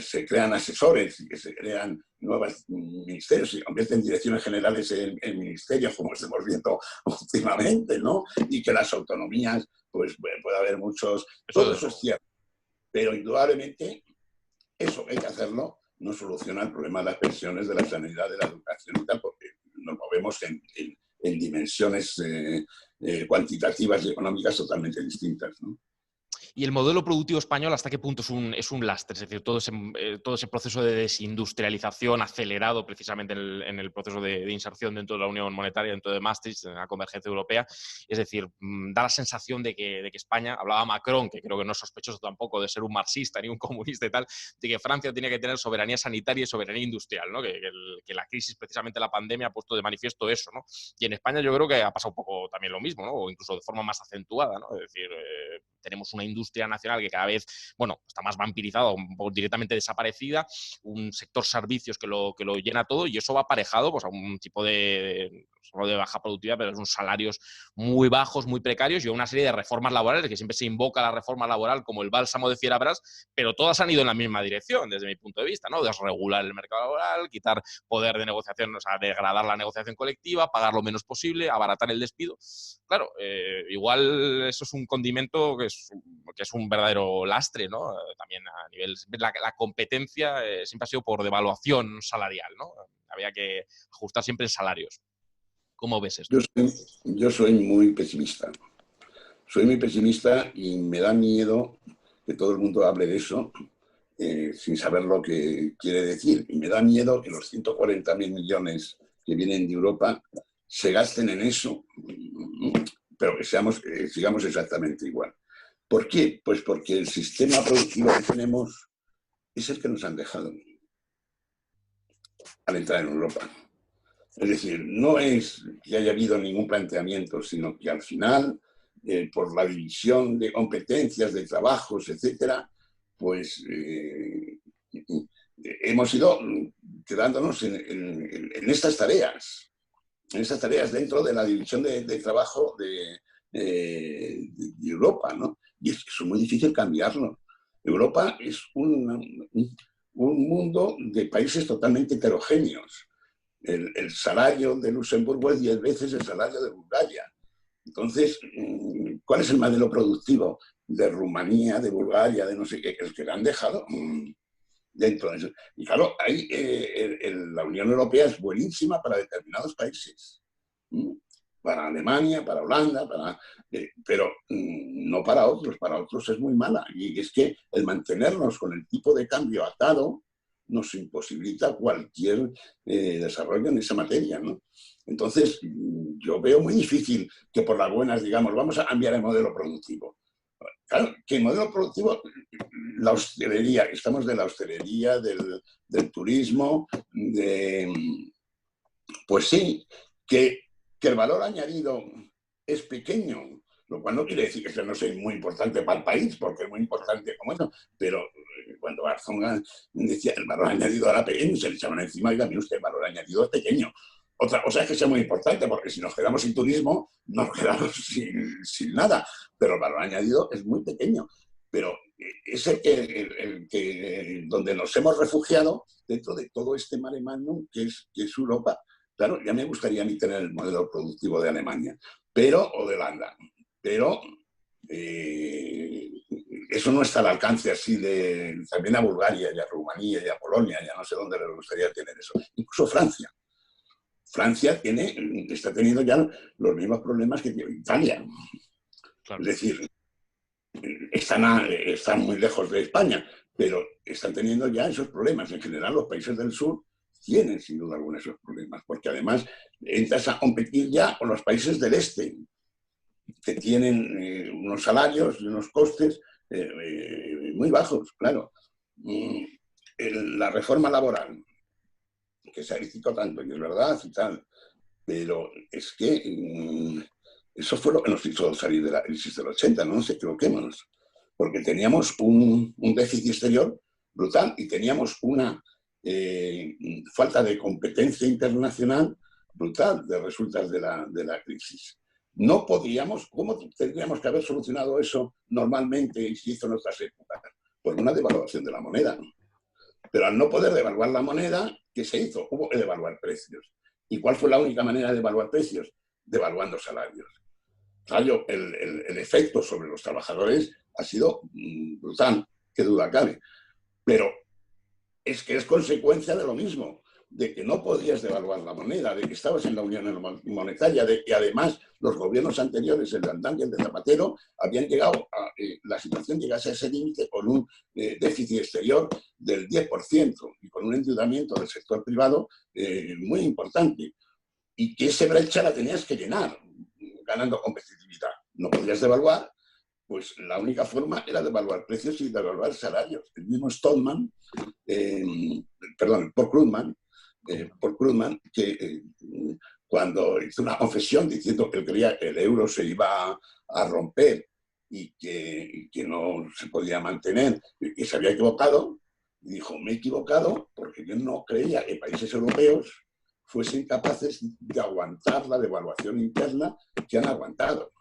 se crean asesores y que se crean nuevos ministerios y se convierten en direcciones generales en ministerios, como estamos viendo últimamente, ¿no? Y que las autonomías, pues puede haber muchos... Todo eso es cierto, pero indudablemente eso hay que hacerlo, no soluciona el problema de las pensiones, de la sanidad, de la educación y tal, porque nos movemos en dimensiones cuantitativas y económicas totalmente distintas, ¿no? ¿Y el modelo productivo español hasta qué punto es un lastre? Es decir, todo ese proceso de desindustrialización acelerado precisamente en el proceso de inserción dentro de la Unión Monetaria, dentro de Maastricht, en la convergencia europea. Es decir, da la sensación de que España, hablaba Macron, que creo que no es sospechoso tampoco de ser un marxista ni un comunista y tal, de que Francia tiene que tener soberanía sanitaria y soberanía industrial, ¿no? Que la crisis, precisamente la pandemia, ha puesto de manifiesto eso, ¿no? Y en España yo creo que ha pasado un poco también lo mismo, ¿no? O incluso de forma más acentuada, ¿no? Es decir, tenemos una industria nacional que cada vez, bueno, está más vampirizada o directamente desaparecida, un sector servicios que lo llena todo y eso va aparejado pues, a un tipo de no de baja productividad, pero son salarios muy bajos, muy precarios, y una serie de reformas laborales, que siempre se invoca la reforma laboral como el bálsamo de fierabrás, pero todas han ido en la misma dirección, desde mi punto de vista, ¿no? Desregular el mercado laboral, quitar poder de negociación, o sea, degradar la negociación colectiva, pagar lo menos posible, abaratar el despido. Claro, igual eso es un condimento que es un verdadero lastre, ¿no? También a nivel... La competencia siempre ha sido por devaluación salarial, ¿no? Había que ajustar siempre en salarios. ¿Cómo ves esto? Yo soy muy pesimista. Soy muy pesimista y me da miedo que todo el mundo hable de eso sin saber lo que quiere decir. Y me da miedo que los 140.000 millones que vienen de Europa se gasten en eso, pero que sigamos exactamente igual. ¿Por qué? Pues porque el sistema productivo que tenemos es el que nos han dejado al entrar en Europa. Es decir, no es que haya habido ningún planteamiento, sino que al final, por la división de competencias, de trabajos, etcétera, pues hemos ido quedándonos en estas tareas dentro de la división de trabajo de Europa, ¿no? Y es muy difícil cambiarlo. Europa es un mundo de países totalmente heterogéneos. El salario de Luxemburgo es 10 veces el salario de Bulgaria. Entonces, ¿cuál es el modelo productivo de Rumanía, de Bulgaria, de no sé qué? El que le han dejado dentro de eso. Y claro, ahí la Unión Europea es buenísima para determinados países. Para Alemania, para Holanda, pero no para otros. Para otros es muy mala. Y es que el mantenernos con el tipo de cambio atado nos imposibilita cualquier desarrollo en esa materia, ¿no? Entonces, yo veo muy difícil que por las buenas digamos, vamos a cambiar el modelo productivo. Claro, que el modelo productivo, la hostelería, estamos de la hostelería, del turismo, pues sí, que el valor añadido es pequeño, lo cual no quiere decir que eso no sea muy importante para el país, porque es muy importante como eso, pero cuando Garzón decía el valor añadido era pequeño, se le echaban encima y también usted el valor añadido es pequeño. Otra cosa es que sea muy importante, porque si nos quedamos sin turismo, nos quedamos sin nada, pero el valor añadido es muy pequeño. Pero es donde nos hemos refugiado dentro de todo este mare magnum que es Europa. Claro, ya me gustaría a mí tener el modelo productivo de Alemania, o de Holanda, pero eso no está al alcance así también a Bulgaria y a Rumanía y a Polonia, ya no sé dónde les gustaría tener eso. Incluso Francia. Francia está teniendo ya los mismos problemas que tiene Italia. Claro. Es decir, están muy lejos de España, pero están teniendo ya esos problemas. En general, los países del sur tienen sin duda alguna esos problemas, porque además entras a competir ya con los países del este, que tienen unos salarios y unos costes muy bajos, claro. La reforma laboral, que se ha criticado tanto, y es verdad y tal, pero es que eso fue lo que nos hizo salir de la crisis del 80, no nos equivoquemos, porque teníamos un déficit exterior brutal y teníamos una falta de competencia internacional brutal de resultas de la crisis. No podíamos, ¿cómo tendríamos que haber solucionado eso normalmente y se hizo en otras épocas? Por una devaluación de la moneda. Pero al no poder devaluar la moneda, ¿qué se hizo? Hubo que devaluar precios. ¿Y cuál fue la única manera de devaluar precios? Devaluando salarios. Claro, el efecto sobre los trabajadores ha sido brutal, qué duda cabe. Pero es que es consecuencia de lo mismo, de que no podías devaluar la moneda, de que estabas en la unión monetaria, de que además los gobiernos anteriores, el de Aldán y el de Zapatero, habían llegado a la situación llegase a ese límite con un déficit exterior del 10% y con un endeudamiento del sector privado muy importante. Y que esa brecha la tenías que llenar, ganando competitividad. No podías devaluar, pues la única forma era devaluar precios y devaluar salarios. El mismo Stallman, Paul Krugman, que cuando hizo una confesión diciendo que él creía que el euro se iba a romper y que no se podía mantener, y que se había equivocado, dijo, me he equivocado porque yo no creía que países europeos fuesen capaces de aguantar la devaluación interna que han aguantado.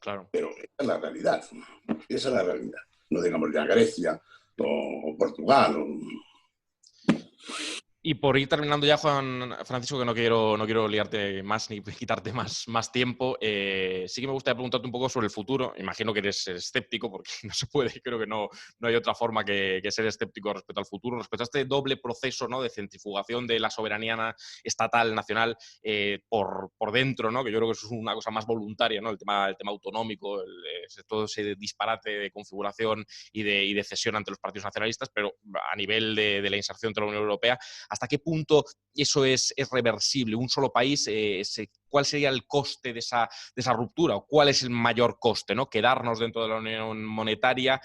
Claro. Pero esa es la realidad. Esa es la realidad. No digamos ya Grecia o Portugal. Y por ir terminando ya, Juan Francisco, que no quiero liarte más ni quitarte más tiempo, sí que me gustaría preguntarte un poco sobre el futuro. Imagino que eres escéptico, porque no se puede, creo que no hay otra forma que ser escéptico respecto al futuro. Respecto a este doble proceso, ¿no?, de centrifugación de la soberanía estatal, nacional, por dentro, ¿no?, que yo creo que es una cosa más voluntaria, ¿no?, el tema autonómico, todo ese disparate de configuración y de cesión ante los partidos nacionalistas, pero a nivel de la inserción de la Unión Europea, ¿hasta qué punto eso es reversible? ¿Un solo país? ¿Cuál sería el coste de esa ruptura? ¿O cuál es el mayor coste, ¿no? ¿Quedarnos dentro de la Unión Monetaria?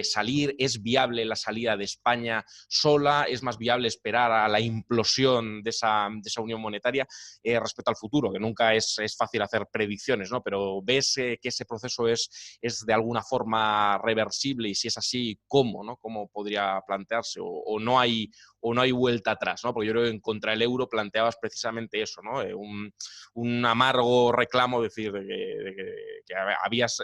¿Salir? ¿Es viable la salida de España sola? ¿Es más viable esperar a la implosión de esa Unión Monetaria? Respecto al futuro, que nunca es fácil hacer predicciones, ¿no? Pero ¿ves que ese proceso es de alguna forma reversible? Y si es así, ¿cómo, ¿no? ¿Cómo podría plantearse? ¿O no hay vuelta atrás, ¿no? Porque yo creo que en contra el euro planteabas precisamente eso, ¿no? Un amargo reclamo, decir, que habías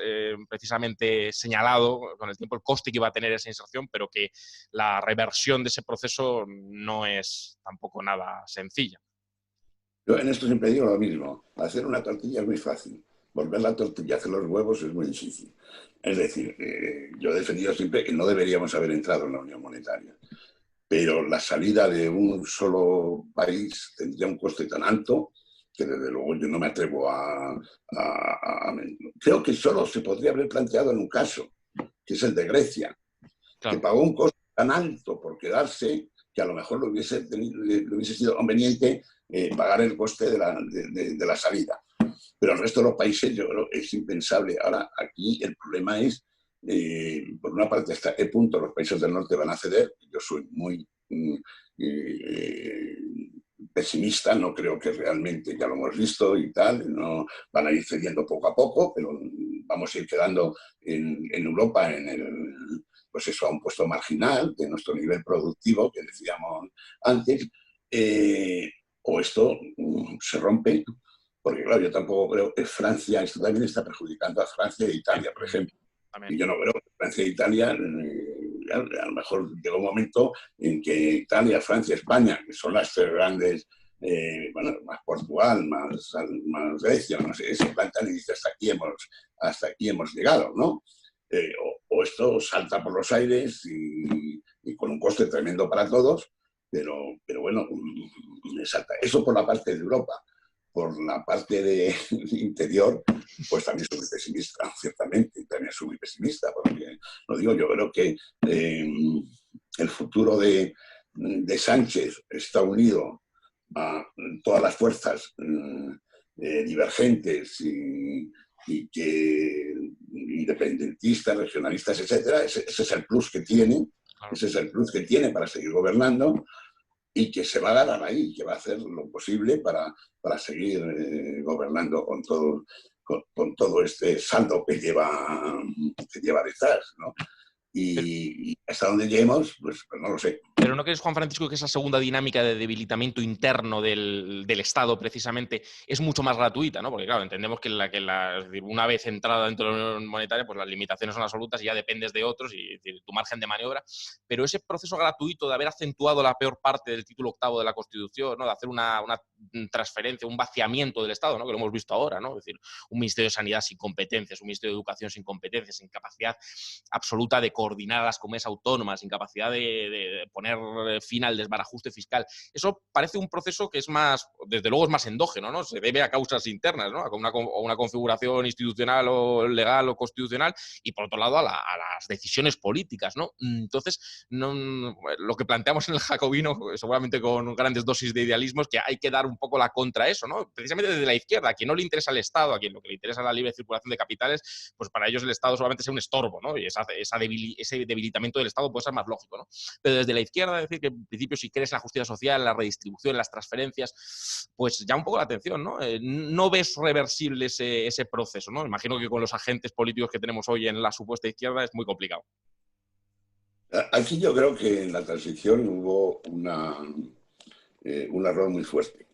precisamente señalado con el tiempo el coste que iba a tener esa inserción, pero que la reversión de ese proceso no es tampoco nada sencilla. Yo en esto siempre digo lo mismo. Hacer una tortilla es muy fácil. Volver la tortilla a hacer los huevos es muy difícil. Es decir, yo he defendido siempre que no deberíamos haber entrado en la Unión Monetaria. Pero la salida de un solo país tendría un coste tan alto que desde luego yo no me atrevo Creo que solo se podría haber planteado en un caso, que es el de Grecia, claro, que pagó un coste tan alto por quedarse que a lo mejor le hubiese sido conveniente pagar el coste de la salida. Pero el resto de los países yo creo que es impensable. Ahora, aquí el problema es, por una parte, hasta qué punto los países del norte van a ceder. Yo soy muy pesimista, no creo que realmente, ya lo hemos visto y tal, no van a ir cediendo poco a poco, pero vamos a ir quedando en Europa pues eso, a un puesto marginal de nuestro nivel productivo que decíamos antes, o esto se rompe. Porque, claro, yo tampoco creo que Francia, esto también está perjudicando a Francia e Italia, por ejemplo. También. Y yo no creo que Francia e Italia, a lo mejor llega un momento en que Italia, Francia, España, que son las tres grandes, bueno, más Portugal, más Grecia, no sé, se plantan y dicen hasta aquí hemos llegado, ¿no? O esto salta por los aires y con un coste tremendo para todos, pero bueno, salta. Eso por la parte de Europa. Por la parte de interior, pues también soy muy pesimista, ciertamente, también soy muy pesimista, porque, lo digo, yo creo que el futuro de Sánchez está unido a todas las fuerzas divergentes y que independentistas, regionalistas, etcétera. Ese es el plus que tiene, ese es el plus que tiene para seguir gobernando. Y que se va a ganar ahí, que va a hacer lo posible para seguir gobernando con todo este saldo que lleva detrás, ¿no? Y hasta dónde lleguemos, pues no lo sé. Pero ¿no crees, Juan Francisco, que esa segunda dinámica de debilitamiento interno del Estado, precisamente, es mucho más gratuita, ¿no? Porque, claro, entendemos que una vez entrada dentro de la Unión Monetaria, pues las limitaciones son absolutas y ya dependes de otros y tu margen de maniobra. Pero ese proceso gratuito de haber acentuado la peor parte del título octavo de la Constitución, ¿no?, de hacer una transferencia, un vaciamiento del Estado, ¿no?, que lo hemos visto ahora, ¿no? Es decir, un Ministerio de Sanidad sin competencias, un Ministerio de Educación sin competencias, sin capacidad absoluta de coordinar a las comunidades autónomas, sin capacidad de poner fin al desbarajuste fiscal. Eso parece un proceso que es más, desde luego es más endógeno, ¿no? Se debe a causas internas, ¿no? A una configuración institucional o legal o constitucional, y por otro lado a las decisiones políticas, ¿no? Entonces, lo que planteamos en el Jacobino, seguramente con grandes dosis de idealismo, es que hay que dar un poco la contra eso, ¿no? Precisamente desde la izquierda, a quien no le interesa el Estado, a quien lo que le interesa es la libre circulación de capitales, pues para ellos el Estado solamente es un estorbo, ¿no? Y ese debilitamiento del Estado puede ser más lógico, ¿no? Pero desde la izquierda, decir que en principio si crees en la justicia social, en la redistribución, en las transferencias, pues llama un poco la atención, ¿no? No ves reversible ese proceso, ¿no? Imagino que con los agentes políticos que tenemos hoy en la supuesta izquierda es muy complicado. Aquí yo creo que en la transición hubo un error muy fuerte.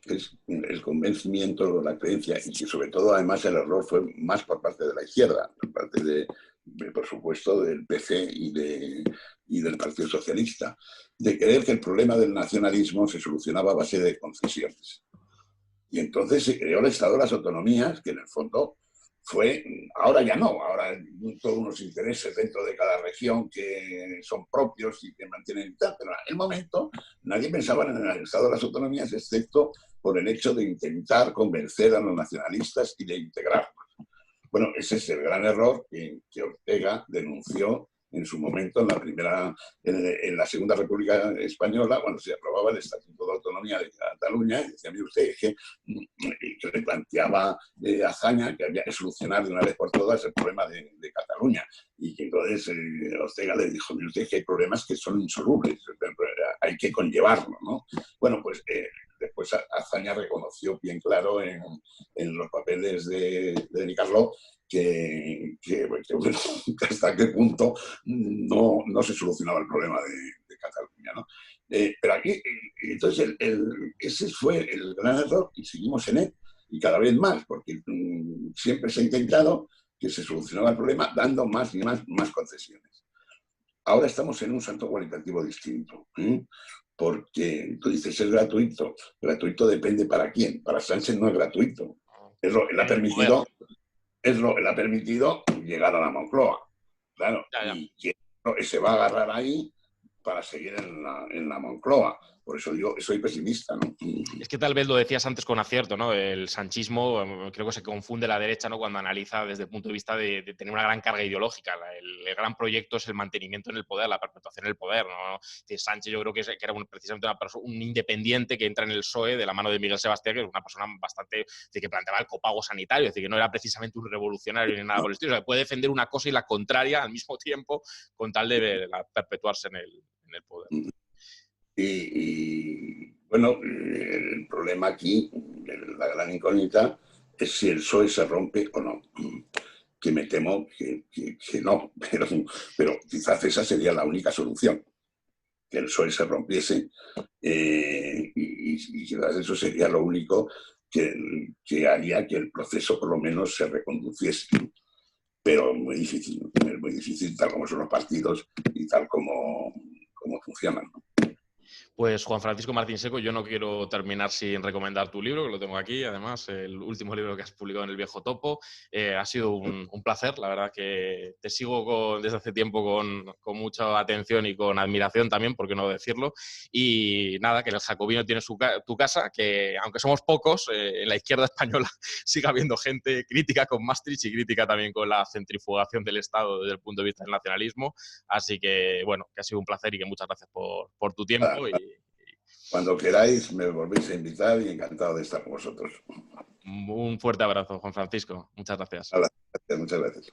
es el convencimiento, la creencia, y que sobre todo además el error fue más por parte de la izquierda, por parte por supuesto, del PC y del Partido Socialista, de creer que el problema del nacionalismo se solucionaba a base de concesiones. Y entonces se creó el Estado de las Autonomías, que en el fondo fue, ahora ya no, ahora hay todos unos intereses dentro de cada región que son propios y que mantienen tal, pero en aquel momento nadie pensaba en el Estado de las Autonomías excepto por el hecho de intentar convencer a los nacionalistas y de integrarlos. Bueno, ese es el gran error que Ortega denunció en su momento en la Segunda República Española, cuando se aprobaba el Estatuto de Autonomía de Cataluña, y decía, mire usted, que le planteaba Azaña que había que solucionar de una vez por todas el problema de Cataluña, y que entonces Ortega le dijo, mire usted, que hay problemas que son insolubles, hay que conllevarlo, ¿no? Bueno, pues después Azaña reconoció bien claro en los papeles de Nicarló que bueno, hasta qué punto no se solucionaba el problema de Cataluña, ¿no? Pero aquí, entonces, ese fue el gran error y seguimos en él, y cada vez más, porque siempre se ha intentado que se solucionaba el problema dando más y más concesiones. Ahora estamos en un salto cualitativo distinto, porque tú dices, es gratuito. Gratuito depende para quién. Para Sánchez no es gratuito. Él ha permitido llegar a la Moncloa, claro, Ya, ya. y que se va a agarrar ahí para seguir en la Moncloa. Por eso digo, soy pesimista, ¿no? Es que tal vez lo decías antes con acierto, ¿no? El sanchismo, creo que se confunde la derecha, ¿no? Cuando analiza desde el punto de vista de tener una gran carga ideológica. El gran proyecto es el mantenimiento en el poder, la perpetuación en el poder, ¿no? Sánchez yo creo que era precisamente un independiente que entra en el PSOE de la mano de Miguel Sebastián, que es una persona bastante, que planteaba el copago sanitario, es decir, que no era precisamente un revolucionario ni nada por el estilo. O sea, puede defender una cosa y la contraria al mismo tiempo con tal de perpetuarse en el poder. Y bueno, el problema aquí, la gran incógnita, es si el PSOE se rompe o no. Que me temo que no, pero quizás esa sería la única solución, que el PSOE se rompiese, y quizás eso sería lo único que haría que el proceso por lo menos se reconduciese. Pero es muy difícil tal como son los partidos y tal como funcionan, ¿no? Pues Juan Francisco Martín Seco, yo no quiero terminar sin recomendar tu libro, que lo tengo aquí, además, el último libro que has publicado en El Viejo Topo. Ha sido un placer, la verdad que te sigo desde hace tiempo con mucha atención y con admiración también, por qué no decirlo. Y nada, que en el Jacobino tienes tu casa, que aunque somos pocos, en la izquierda española sigue habiendo gente crítica con Maastricht y crítica también con la centrifugación del Estado desde el punto de vista del nacionalismo. Así que, bueno, que ha sido un placer y que muchas gracias por tu tiempo. Cuando queráis me volvéis a invitar y encantado de estar con vosotros. Un fuerte abrazo, Juan Francisco. Muchas gracias. Muchas gracias.